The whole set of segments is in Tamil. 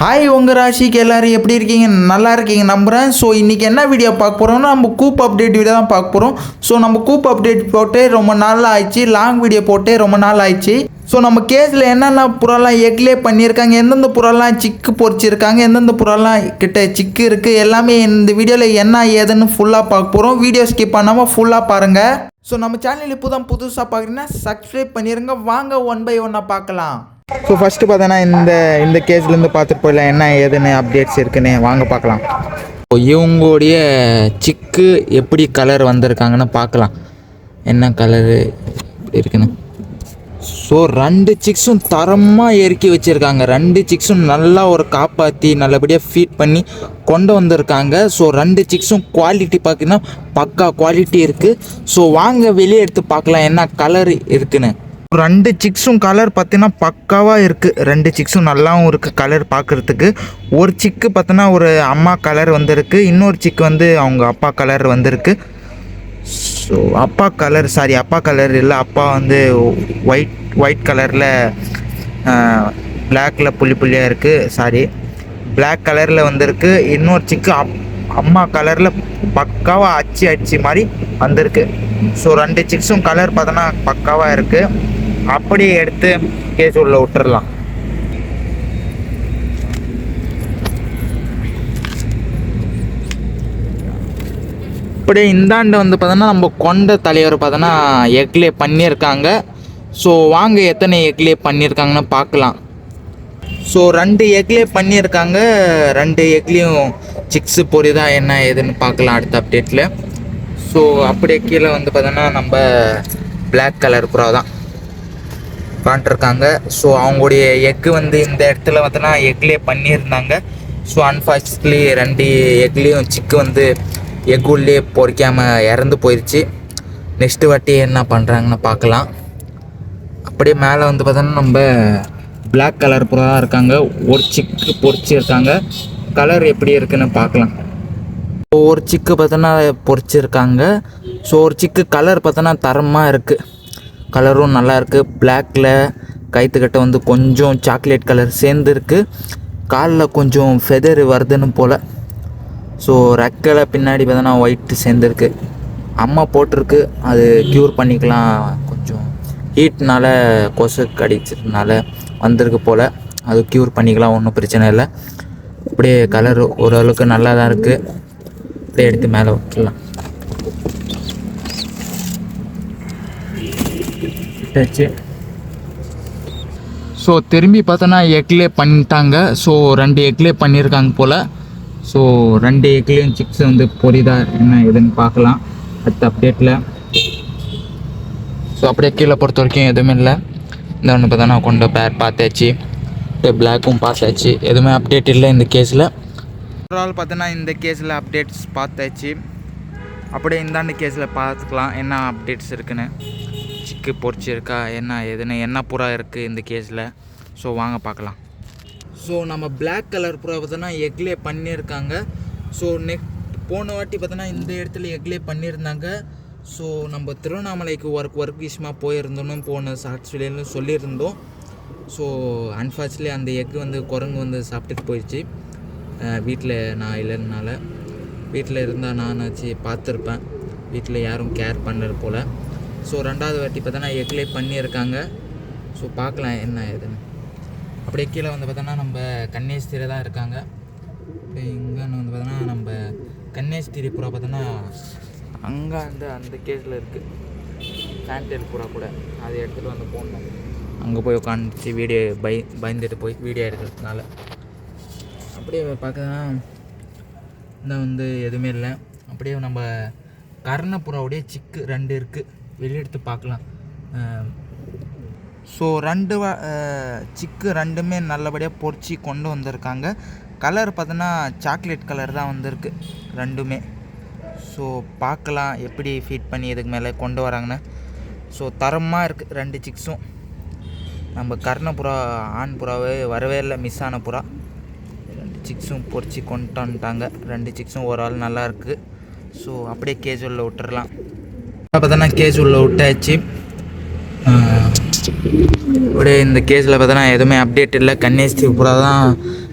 ஹாய் உங்கள் ராசிக்கு எல்லோரும் எப்படி இருக்கீங்க? நல்லா இருக்கீங்க நம்புகிறேன். ஸோ இன்றைக்கி என்ன வீடியோ பார்க்க போகிறோம்னா நம்ம கூப் அப்டேட் வீடியோ தான் பார்க்க போகிறோம். ஸோ நம்ம கூப் அப்டேட் போட்டு ரொம்ப நாள் ஆயிடுச்சு, லாங் வீடியோ போட்டு ரொம்ப நாள் ஆயிடுச்சு. ஸோ நம்ம கேஸில் என்னென்ன புறாலாம் எக்லே பண்ணியிருக்காங்க, எந்தெந்த புறாலாம் சிக்கு பொறிச்சிருக்காங்க, எந்தெந்த புறாலாம் கிட்ட சிக்கு இருக்குது, எல்லாமே இந்த வீடியோவில் என்ன ஏதுன்னு ஃபுல்லாக பார்க்க போகிறோம். வீடியோ ஸ்கிப் பண்ணாமல் ஃபுல்லாக பாருங்கள். ஸோ நம்ம சேனல் இப்போ தான் புதுசாக பார்க்குறீங்கன்னா சப்ஸ்கிரைப் பண்ணிடுங்க. வாங்க ஒன் பை ஒன்னாக பார்க்கலாம். ஸோ ஃபஸ்ட்டு பார்த்தோன்னா இந்த கேஸ்லேருந்து பார்த்துட்டு போயிடலாம் என்ன ஏதுன்னு அப்டேட்ஸ் இருக்குன்னு வாங்க பார்க்கலாம். இவங்களுடைய சிக்கு எப்படி கலர் வந்திருக்காங்கன்னு பார்க்கலாம், என்ன கலரு இருக்குன்னு. ஸோ 2 சிக்ஸும் தரமாக இறக்கி வச்சுருக்காங்க. 2 சிக்ஸும் நல்லா ஒரு காப்பாற்றி நல்லபடியாக ஃபீட் பண்ணி கொண்டு வந்திருக்காங்க. ஸோ 2 சிக்ஸும் குவாலிட்டி பார்த்தீங்கன்னா பக்கா குவாலிட்டி இருக்குது. ஸோ வாங்க வெளியே எடுத்து பார்க்கலாம் என்ன கலர் இருக்குன்னு. 2 சிக்ஸும் கலர் பார்த்தீங்கன்னா பக்காவாக இருக்குது. 2 சிக்ஸும் நல்லாவும் இருக்குது கலர் பார்க்குறதுக்கு. ஒரு சிக்கு பார்த்தோன்னா ஒரு அம்மா கலர் வந்திருக்கு, இன்னொரு சிக்கு வந்து அவங்க அப்பா கலர் வந்திருக்கு. ஸோ அப்பா கலர் இல்லை, அப்பா வந்து ஒயிட் கலரில் பிளாக்கில் புள்ளியாக இருக்குது, பிளாக் கலரில் வந்திருக்கு. இன்னொரு சிக்கு அம்மா கலரில் பக்காவாக அச்சு மாதிரி வந்திருக்கு. ஸோ 2 சிக்ஸும் கலர் பார்த்தோன்னா பக்காவாக இருக்குது. அப்படியே எடுத்து கேஸ் உள்ள விட்டுறலாம். அப்படியே இந்தாண்டு வந்து பார்த்தோன்னா நம்ம கொண்ட தலைவர் பார்த்தோன்னா எக்லே பண்ணியிருக்காங்க. ஸோ வாங்க எத்தனை எக்லே பண்ணியிருக்காங்கன்னு பார்க்கலாம். ஸோ 2 எக்லே பண்ணியிருக்காங்க. 2 எக்லேயும் சிக்ஸு பொரிதா என்ன ஏதுன்னு பார்க்கலாம் அடுத்த அப்டேட்டில். ஸோ அப்படியே கீழே வந்து பார்த்தோன்னா நம்ம பிளாக் கலர் புறா தான் காண்டிருக்காங்க. ஸோ அவங்களுடைய எக்கு வந்து இந்த இடத்துல பார்த்தோன்னா எக்லே பண்ணியிருந்தாங்க. ஸோ அன்ஃபார்ச்சுனேட்லி 2 எக்லேயும் சிக்கு வந்து எக் உள்ளே பொறிக்காமல் இறந்து போயிடுச்சு. நெக்ஸ்ட்டு வாட்டி என்ன பண்ணுறாங்கன்னு பார்க்கலாம். அப்படியே மேலே வந்து பார்த்தோன்னா நம்ம பிளாக் கலர் புறா தான் இருக்காங்க. ஒரு சிக்கு பொறிச்சிருக்காங்க. கலர் எப்படி இருக்குன்னு பார்க்கலாம். ஒரு சிக்கு பார்த்தோன்னா பொறிச்சிருக்காங்க. ஸோ ஒரு சிக்கு கலர் பார்த்தோன்னா தரமாக இருக்குது, கலரும் நல்லா இருக்குது. பிளாக்கில் கைத்துக்கிட்ட வந்து கொஞ்சம் சாக்லேட் கலர் சேர்ந்துருக்கு. காலில் கொஞ்சம் ஃபெதர் வருதுன்னு போல். ஸோ ரெக்கையில் பின்னாடி பார்த்தோன்னா ஒயிட்டு சேர்ந்துருக்கு. அம்மா போட்டிருக்கு, அது க்யூர் பண்ணிக்கலாம். கொஞ்சம் ஹீட்னால் கொசு கடிச்சதுனால வந்திருக்கு போல், அது க்யூர் பண்ணிக்கலாம், ஒன்றும் பிரச்சனை இல்லை. அப்படியே கலர் ஓரளவுக்கு நல்லா தான் இருக்குது. அப்படியே எடுத்து மேலே விட்டுடலாம். ஸோ திரும்பி பார்த்தோன்னா எக்லே பண்ணிட்டாங்க. ஸோ 2 எக்லே பண்ணியிருக்காங்க போல். ஸோ 2 எக்லேயும் சிக்ஸ் வந்து பொரிதா என்ன எதுன்னு பார்க்கலாம் அடுத்த அப்டேட்டில். ஸோ அப்படியே கீழே பொறுத்த வரைக்கும் எதுவுமே இல்லை. இந்த ஒன்று பார்த்தோன்னா கொண்ட பேர் பார்த்தாச்சு, பிளாக்கும் பார்த்தாச்சு, எதுவுமே அப்டேட் இல்லை இந்த கேஸில். ஓவரால் பார்த்தோன்னா இந்த கேஸில் அப்டேட்ஸ் பார்த்தாச்சு. அப்படியே இந்தாண்டு கேஸில் பார்த்துக்கலாம் என்ன அப்டேட்ஸ் இருக்குன்னு. சிக்கு பொறிச்சிருக்கா என்ன எதுன்னு, என்ன புறா இருக்குது இந்த கேஸில். ஸோ வாங்க பார்க்கலாம். ஸோ நம்ம பிளாக் கலர் புறா பார்த்தோன்னா எக்லே பண்ணியிருக்காங்க. ஸோ போன வாட்டி பார்த்தோன்னா இந்த இடத்துல எக்லே பண்ணியிருந்தாங்க. ஸோ நம்ம திருவண்ணாமலைக்கு ஒர்க் விஷயமாக போயிருந்தோன்னு போன ஷார்ட்ஸ் வீடியோன்னு சொல்லியிருந்தோம். ஸோ அன்ஃபார்ச்சுனேட்லி அந்த எக்கு வந்து குரங்கு வந்து சாப்பிட்டுட்டு போயிடுச்சு. வீட்டில் நான் இல்லைனால, வீட்டில் இருந்தால் நானாச்சு பார்த்துருப்பேன், வீட்டில் யாரும் கேர் பண்ணுறது போல். ஸோ 2வது வாட்டி பார்த்தோன்னா எக்லே பண்ணியிருக்காங்க. ஸோ பார்க்கலாம் என்ன ஏதுன்னு. அப்படியே கீழே வந்து பார்த்தோன்னா நம்ம கன்னியாஸ்திரி தான் இருக்காங்க. அப்படியே இங்கேன்னு வந்து பார்த்தோன்னா நம்ம கன்னியாஸ்திரி புறா பார்த்தோன்னா அங்கே அந்த கேஸில் இருக்குது. சாண்டல் புறா கூட அதை எடுத்துகிட்டு வந்து போடணும். அங்கே போய் உட்காந்துச்சு வீடியோ பயந்துட்டு போய் வீடியோ எடுக்கிறதுனால. அப்படியே பார்க்கறதுனா இந்த வந்து எதுவுமே இல்லை. அப்படியே நம்ம கர்ணப்புறாவுடைய சிக்கு 2 இருக்குது, வெளியே எடுத்து பார்க்கலாம். ஸோ 2 சிக்கு 2மே நல்லபடியாக பொறிச்சு கொண்டு வந்திருக்காங்க. கலர் பார்த்தோன்னா சாக்லேட் கலர் தான் வந்திருக்கு 2மே. ஸோ பார்க்கலாம் எப்படி ஃபீட் பண்ணி இதுக்கு மேலே கொண்டு வராங்கன்னு. ஸோ தரமாக இருக்குது 2 சிக்ஸும். நம்ம கர்ணப்புறா ஆண் புறாவே வரவே இல்லை, மிஸ் ஆன புறா. 2 சிக்ஸும் பொறிச்சு கொண்டு வந்துட்டாங்க. 2 சிக்ஸும் ஒரு ஆள் நல்லா இருக்குது. ஸோ அப்படியே கேஜ் உள்ள விட்டுறலாம். பார்த்தோன்னா கேஜ் உள்ள விட்டாச்சு. அப்படியே இந்த கேஸில் பார்த்தோன்னா எதுவுமே அப்டேட் இல்லை. கன்னியாஸ்திரி புறா தான்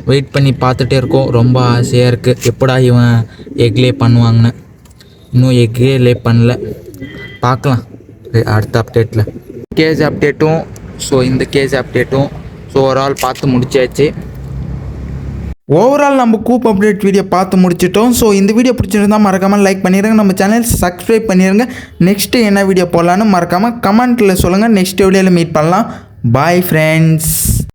வெயிட் பண்ணி பார்த்துட்டே இருக்கோம். ரொம்ப ஆசையாக இருக்குது எப்படா இவன் எக் லே பண்ணுவாங்கன்னு. இன்னும் எக்கே லே பண்ணல, பார்க்கலாம் அடுத்த அப்டேட்டில். கேஜ் அப்டேட்டும் ஸோ இந்த கேஜ் அப்டேட்டும் ஸோ ஓவரால் பார்த்து முடிச்சாச்சு. ஓவரால் நம்ம கூப் அப்டேட் வீடியோ பார்த்து முடிச்சிட்டோம். ஸோ இந்த வீடியோ பிடிச்சிருந்தால் மறக்காமல் லைக் பண்ணிடுங்க, நம்ம சேனல் சப்ஸ்கிரைப் பண்ணிடுங்க. நெக்ஸ்ட்டு என்ன வீடியோ போடலான்னு மறக்காமல் கமெண்ட்டில் சொல்லுங்கள். நெக்ஸ்ட் வீடியோவில் மீட் பண்ணலாம். Bye friends.